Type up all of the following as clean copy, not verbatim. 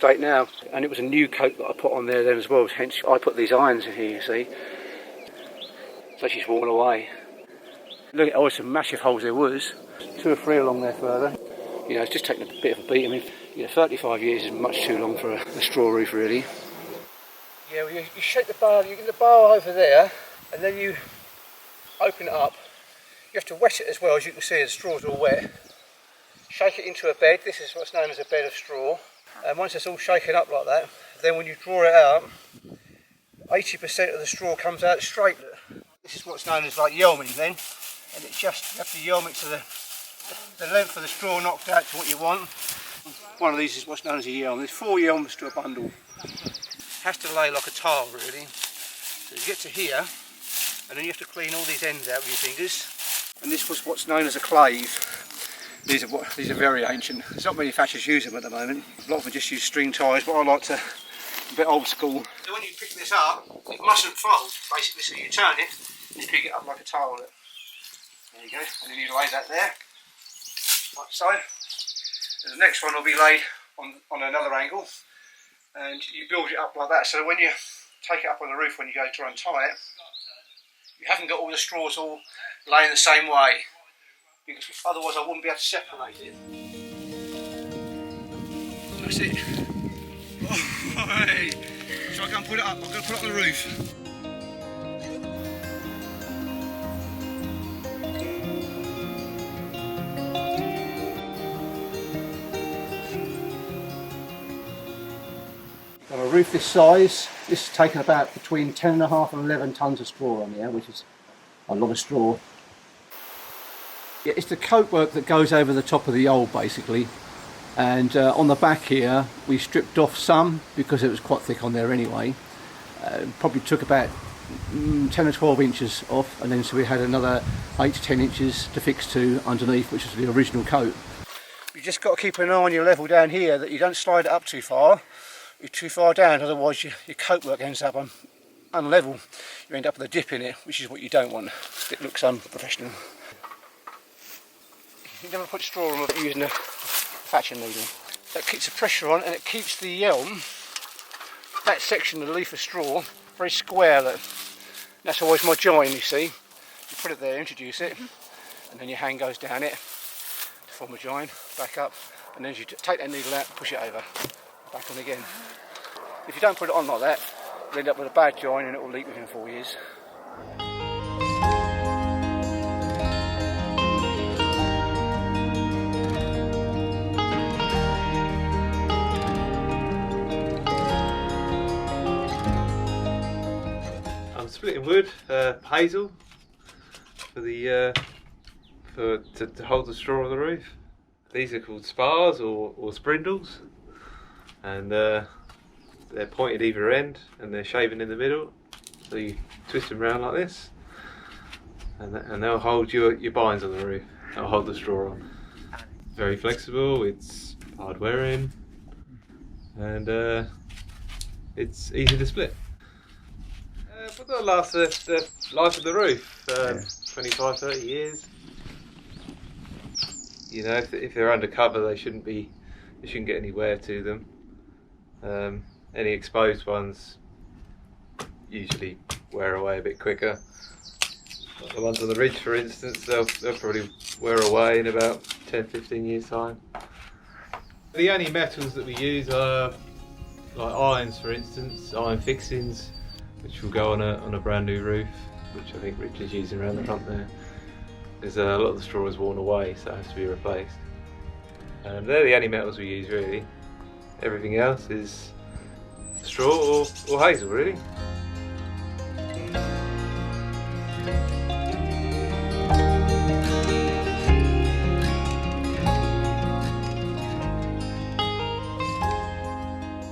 state now. And it was a new coat that I put on there then as well, hence I put these irons in here, you see. So she's worn away. Look at all some massive holes there was. 2 or 3 along there further. You know, it's just taken a bit of a beat. I mean, you know, 35 years is much too long for a straw roof, really. Yeah, well, you shake the bar, you get the bar over there, and then you open it up. You have to wet it as well, as you can see, the straw's all wet. Shake it into a bed. This is what's known as a bed of straw. And once it's all shaken up like that, then when you draw it out, 80% of the straw comes out straight. This is what's known as like yelming then, and it's just, you have to yelm it to the length of the straw knocked out to what you want. One of these is what's known as a yelm. There's 4 yelms to a bundle. Has to lay like a tile really. So you get to here, and then you have to clean all these ends out with your fingers. And this was what's known as a clave. These are very ancient. There's not many thatchers use them at the moment. A lot of them just use string ties, but I like to, a bit old school. So when you pick this up, it mustn't fold, basically, so you turn it and pick it up like a tile. There you go, and then you lay that there, like so. And the next one will be laid on another angle, and you build it up like that, so when you take it up on the roof, when you go to try and tie it, you haven't got all the straws all laying the same way, because otherwise I wouldn't be able to separate it. That's it. Oh, hey. So I go and put it up, I'm going to put it on the roof. On a roof this size, this has taken about between 10.5 and 11 tonnes of straw on here, which is a lot of straw. Yeah, it's the coat work that goes over the top of the old basically, and on the back here we stripped off some because it was quite thick on there anyway. Probably took about 10 or 12 inches off, and then so we had another 8 to 10 inches to fix to underneath, which is the original coat. You just got to keep an eye on your level down here, that you don't slide it up too far. You're too far down, otherwise your coat work ends up unlevel. You end up with a dip in it, which is what you don't want. It looks unprofessional. You never put straw on without using a thatching needle. That keeps the pressure on, and it keeps the yelm, that section of the leaf of straw, very square. That's always my join, you see. You put it there, introduce it, and then your hand goes down it to form a join, back up, and then you take that needle out, push it over, back on again. If you don't put it on like that, you'll end up with a bad join and it will leak within 4 years. I'm splitting wood, hazel, for the to hold the straw on the roof. These are called spars or spindles, and they're pointed either end and they're shaven in the middle. So you twist them around like this, and they'll hold your binds on the roof. They'll hold the straw on. Very flexible. It's hard wearing, and it's easy to split. But they'll last the life of the roof, 25-30 years. You know, if they're undercover, they shouldn't get any wear to them. Any exposed ones usually wear away a bit quicker. The ones on the ridge, for instance, they'll probably wear away in about 10-15 years time. The only metals that we use are like irons, for instance, iron fixings, which will go on a brand new roof, which I think Rich is using around the front there. There's a lot of the straw is worn away, so it has to be replaced. They're the only metals we use really. Everything else is straw or hazel really.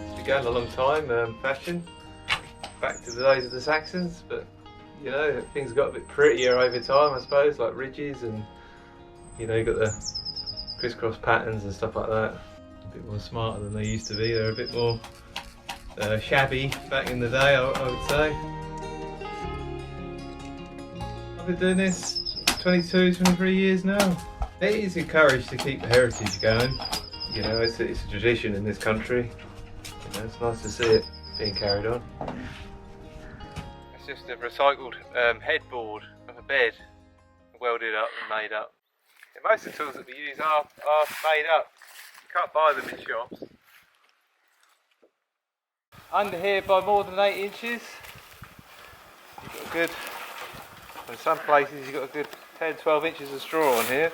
It's been going a long time, fashion, back to the days of the Saxons, but you know, things got a bit prettier over time, I suppose, like ridges, and you know, you got the crisscross patterns and stuff like that. A bit more smarter than they used to be. They're a bit more shabby back in the day, I would say. I've been doing this 22, 23 years now. It is encouraged to keep the heritage going. You know, it's a tradition in this country. It's nice to see it being carried on. It's just a recycled headboard of a bed, welded up and made up. Yeah, most of the tools that we use are made up. You can't buy them in shops. Under here by more than 8 inches. You've got a good, in some places you've got a good 10-12 inches of straw on here.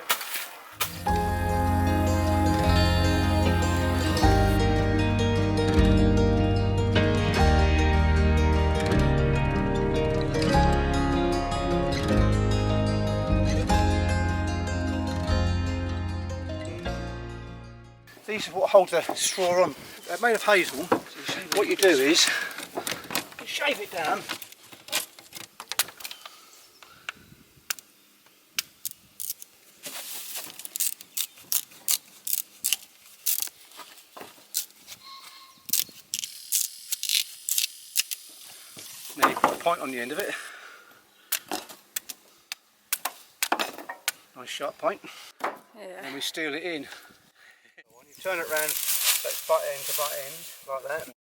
These are what hold the straw on. They're made of hazel. What you do is you shave it down. Then you put a point on the end of it. Nice sharp point. Yeah. And we steel it in. You turn it round so it's butt end to butt end, like that.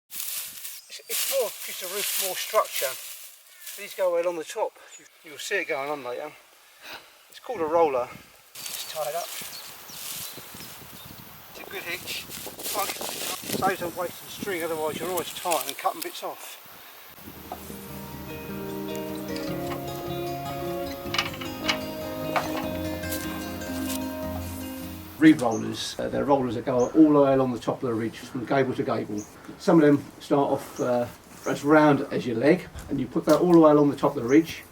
It's more, gives the roof more structure. These go along the top. You'll see it going on later. It's called a roller. It's tied up. It's a good hitch. Saves on wasting string, otherwise you're always tight and cutting bits off. Reed rollers, they're rollers that go all the way along the top of the ridge from gable to gable. Some of them start off as round as your leg, and you put that all the way along the top of the ridge.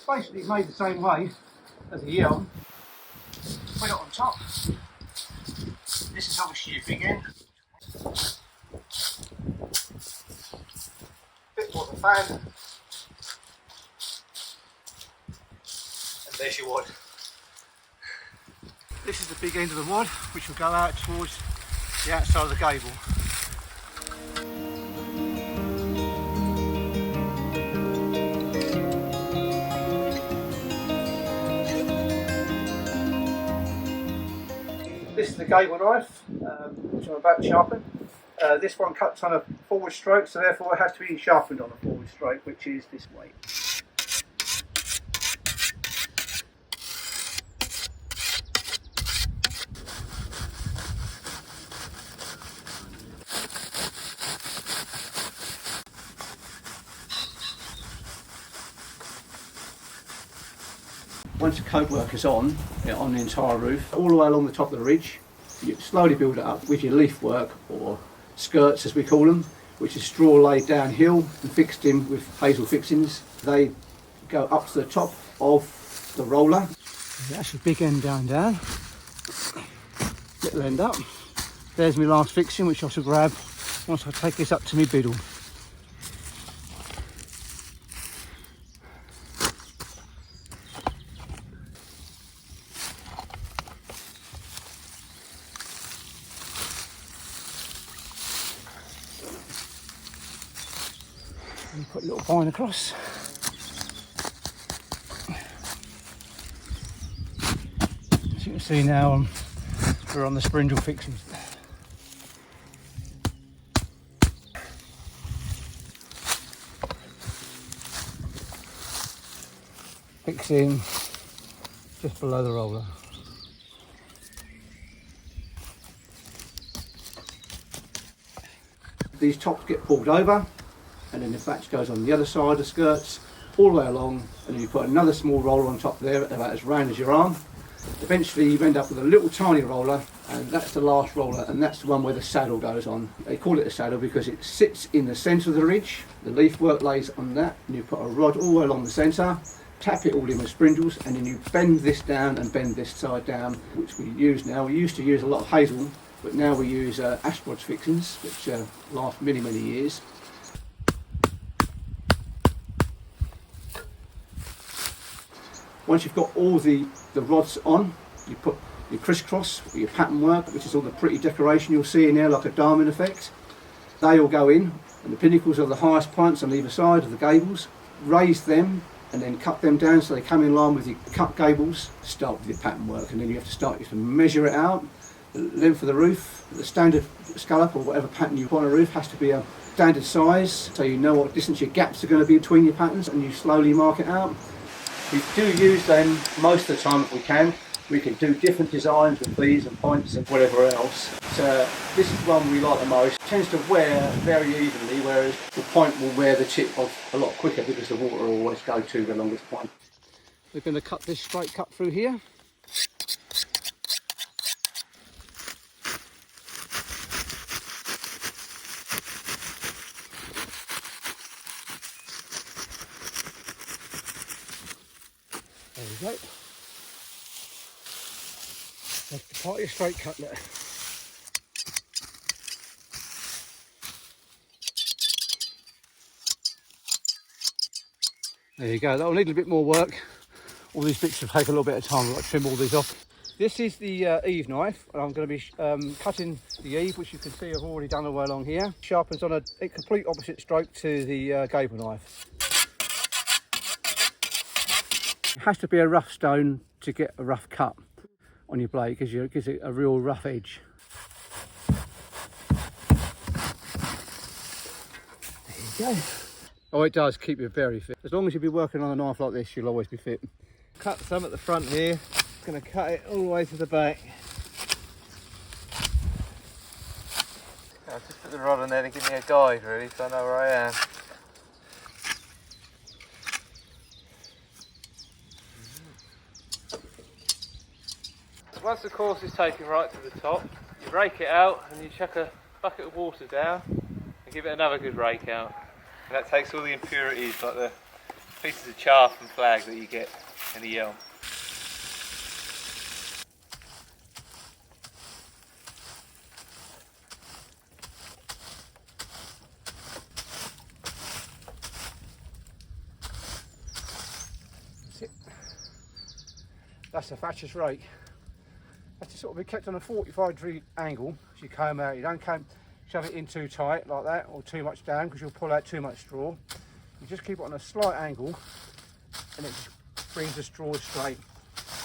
Basically made the same way as a yelm. Put it on top. This is obviously your big end. Bit more of a fan. And there's your wad. This is the big end of the wad, which will go out towards the outside of the gable. This is the gable knife, which I'm about to sharpen. This one cuts on a forward stroke, so therefore it has to be sharpened on a forward stroke, which is this way. Once the coat work is on the entire roof, all the way along the top of the ridge, you slowly build it up with your leaf work, or skirts as we call them, which is straw laid downhill and fixed in with hazel fixings. They go up to the top of the roller. That's your big end down, little end up. There's my last fixing, which I shall grab once I take this up to my biddle. And put a little vine across. As you can see now, we're on the spindle fixings. Fixing just below the roller. These tops get pulled over, and then the thatch goes on the other side of the skirts all the way along, and then you put another small roller on top there about as round as your arm. Eventually you end up with a little tiny roller, and that's the last roller, and that's the one where the saddle goes on. They call it a saddle because it sits in the centre of the ridge. The leaf work lays on that, and you put a rod all the way along the centre, tap it all in with spindles, and then you bend this down and bend this side down, which we use now. We used to use a lot of hazel, but now we use Ashbrod's fixings, which last many, many years. Once you've got all the the rods on, you put your crisscross, your pattern work, which is all the pretty decoration you'll see in there, like a diamond effect. They all go in, and the pinnacles are the highest points on either side of the gables. Raise them and then cut them down so they come in line with your cut gables. Start with your pattern work, and then you have to measure it out. The length of the roof, the standard scallop or whatever pattern you put on a roof has to be a standard size, so you know what distance your gaps are going to be between your patterns, and you slowly mark it out. We do use them most of the time if we can. We can do different designs with these and points and whatever else. So this is one we like the most. It tends to wear very evenly, whereas the point will wear the tip off a lot quicker because the water will always go to the longest point. We're going to cut this straight cut through here. There we go. That's the part of your straight cut there. There you go, that'll need a bit more work. All these bits will take a little bit of time. I've got to trim all these off. This is the eave knife, and I'm going to be cutting the eave, which you can see I've already done all the way along here. Sharpens on a complete opposite stroke to the gable knife. It has to be a rough stone to get a rough cut on your blade, because it gives it a real rough edge. There you go. Oh, it does keep you very fit. As long as you'll be working on a knife like this, you'll always be fit. Cut some at the front here. Going to cut it all the way to the back. I'll just put the rod on there to give me a guide, really, so I know where I am. Once the course is taken right to the top, you rake it out and you chuck a bucket of water down and give it another good rake out. And that takes all the impurities, like the pieces of chaff and flag that you get in the yelm. That's it. That's the Thatcher's rake. Has to sort of be kept on a 45-degree angle as you comb out. You don't shove it in too tight like that, or too much down, because you'll pull out too much straw. You just keep it on a slight angle, and it just brings the straw straight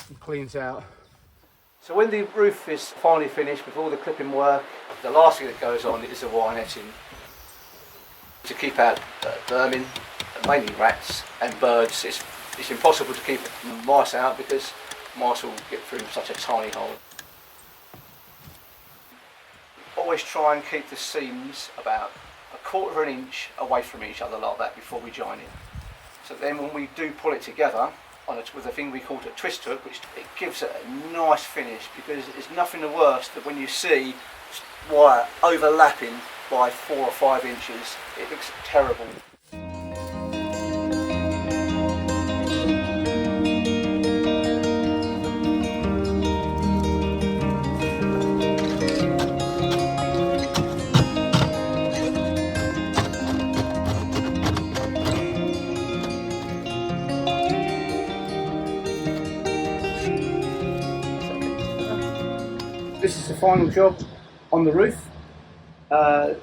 and cleans out. So when the roof is finally finished with all the clipping work, the last thing that goes on is the wire netting to keep out vermin, mainly rats and birds. It's impossible to keep mice out because mice will get through such a tiny hole. Always try and keep the seams about 1/4 of an inch away from each other like that before we join it. So then when we do pull it together with a thing we call a twist hook, which it gives it a nice finish, because it's nothing worse than when you see wire overlapping by 4 or 5 inches. It looks terrible. This is the final job on the roof.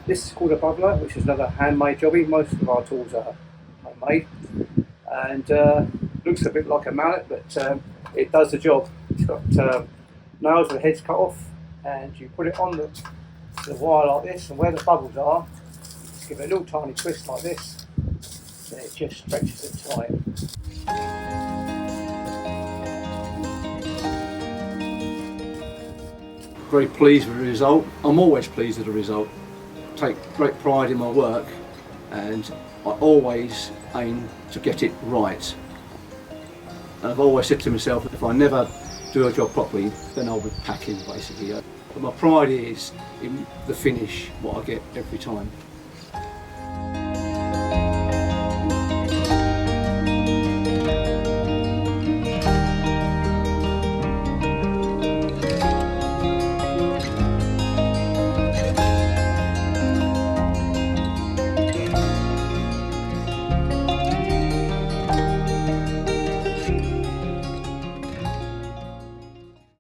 This is called a bubbler, which is another handmade jobby. Most of our tools are homemade, and looks a bit like a mallet, but it does the job. It's got nails with the heads cut off, and you put it on the wire like this, and where the bubbles are, just give it a little tiny twist like this, and it just stretches it tight. Very pleased with the result. I'm always pleased with the result. I take great pride in my work, and I always aim to get it right. And I've always said to myself, if I never do a job properly, then I'll be packing basically. But my pride is in the finish, what I get every time.